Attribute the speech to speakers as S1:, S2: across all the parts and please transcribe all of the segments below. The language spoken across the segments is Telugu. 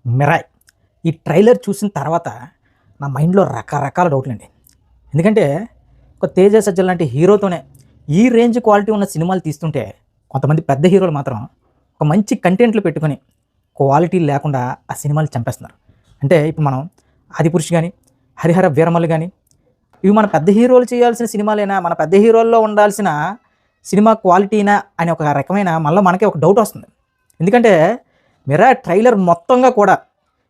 S1: మిరాయ్. ఈ ట్రైలర్ చూసిన తర్వాత నా మైండ్‌లో రకరకాల డౌట్‌లండి. ఎందుకంటే ఒక 'తేజ సజ్జల' లాంటి హీరోతోనే ఈ రేంజ్ క్వాలిటీ ఉన్న సినిమాలు తీస్తుంటే, కొంతమంది పెద్ద హీరోలు మాత్రం ఒక మంచి కంటెంట్లు పెట్టుకొని క్వాలిటీ లేకుండా ఆ సినిమాలు చంపేస్తున్నారు. అంటే ఇప్పుడు మనం 'ఆదిపురుష్' గాని, 'హరిహర వీరమల్లు' గాని, ఇవి మన పెద్ద హీరోలు చేయాల్సిన సినిమాలేనా? మన పెద్ద హీరోల్లో ఉండాల్సిన సినిమా క్వాలిటీనా? అని ఒక రకమైన మనకే ఒక డౌట్ వస్తుంది. ఎందుకంటే 'మిరాయ్' ట్రైలర్ మొత్తంగా కూడా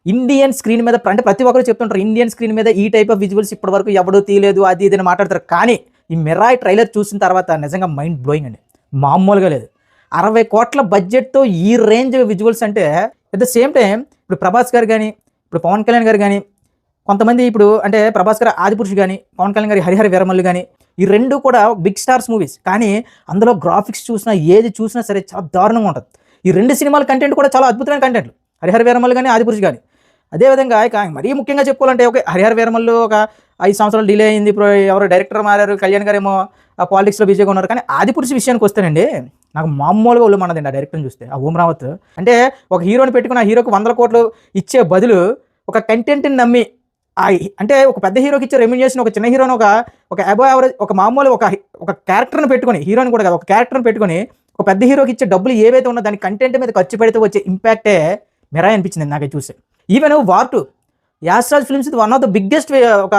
S1: ఇండియన్ స్క్రీన్ మీద అంటే ప్రతి ఒక్కరు చెప్తుంటారు, ఇండియన్ స్క్రీన్ మీద ఈ టైప్ ఆఫ్ విజువల్స్ ఇప్పటివరకు ఎవడూ తీయలేదు, అది ఇది అని మాట్లాడతారు. కానీ ఈ 'మిరాయ్' ట్రైలర్ చూసిన తర్వాత నిజంగా మైండ్ బ్లోయింగ్ అండి. మామూలుగా లేదు. 60 కోట్ల బడ్జెట్‌తో ఈ రేంజ్ విజువల్స్ అంటే, అట్ ద సేమ్ టైమ్ ఇప్పుడు 'ప్రభాస్' గారు గాని, ఇప్పుడు 'పవన్ కళ్యాణ్' గారు గాని, కొంతమంది ఇప్పుడు అంటే 'ప్రభాస్' గారు 'ఆదిపురుష్' గాని, 'పవన్ కళ్యాణ్' గారి 'హరిహర వీరమల్లు' గాని, ఈ 2 కూడా బిగ్ స్టార్స్ మూవీస్. కానీ అందులో గ్రాఫిక్స్ చూసినా, ఏది చూసినా సరే చాలా దారుణంగా ఉంటది. ఈ 2 సినిమాల కంటెంట్ కూడా చాలా అద్భుతమైన కంటెంట్లు. 'హరిహర వీరమల్లు' గాని, 'ఆదిపురుష్' గాని. అదేవిధంగా ఇక మరీ ముఖ్యంగా చెప్పుకోవాలంటే ఓకే, 'హరిహర వీరమల్లు' ఒక 5 సంవత్సరాలు డిలే అయింది. ఇప్పుడు ఎవరో డైరెక్టర్ మారారు. కళ్యాణ్ గారేమో ఆ పాలిటిక్స్‌లో బిజీగా ఉన్నారు. కానీ 'ఆదిపురుష్' విషయానికి వస్తేనండి, నాకు మామూలుగా ఒళ్ళు మండదండి ఆ డైరెక్టర్‌ని చూస్తే. ఆ ఓం రావత్ అంటే ఒక హీరోని పెట్టుకొని ఆ హీరోకి 100 కోట్లు ఇచ్చే బదులు ఒక కంటెంట్‌ని నమ్మి అంటే ఒక పెద్ద హీరోకి ఇచ్చే రెమ్యునరేషన్ ఒక చిన్న హీరోని ఒక అబోవ్ యావరేజ్ ఒక మామూలు ఒక క్యారెక్టర్‌ని పెట్టుకొని, హీరోని కూడా కాదు, ఒక క్యారెక్టర్‌ని పెట్టుకొని ఒక పెద్ద హీరోకి ఇచ్చే డబ్బులు ఏవైతే ఉన్నో దాని కంటెంట్ మీద ఖర్చు పెడితే వచ్చే ఇంపాక్టే 'మిరాయ్' అనిపించింది నాకది చూస్తే. ఈవెన్ 'వార్ 2' యాస్ట్రాజ్ ఫిల్మ్స్ ఇది వన్ ఆఫ్ ద బిగ్గెస్ట్ ఒక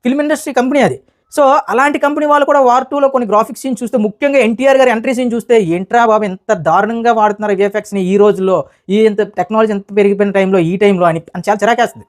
S1: ఫిల్మ్ ఇండస్ట్రీ కంపెనీ అది. సో అలాంటి కంపెనీ వాళ్ళు కూడా 'వార్ 2'లో కొన్ని గ్రాఫిక్స్ సీన్ చూస్తే, ముఖ్యంగా ఎన్టీఆర్ గారి ఎంట్రీ సీన్ చూస్తే, ఏంట్రా బాబు ఎంత దారుణంగా వాడుతున్నారు విఎఫ్ఎక్స్‌ని ఈ రోజుల్లో, ఇంత టెక్నాలజీ ఎంత పెరిగిపోయిన టైంలో, ఈ టైంలో అని చాలా చిరాకేస్తుంది.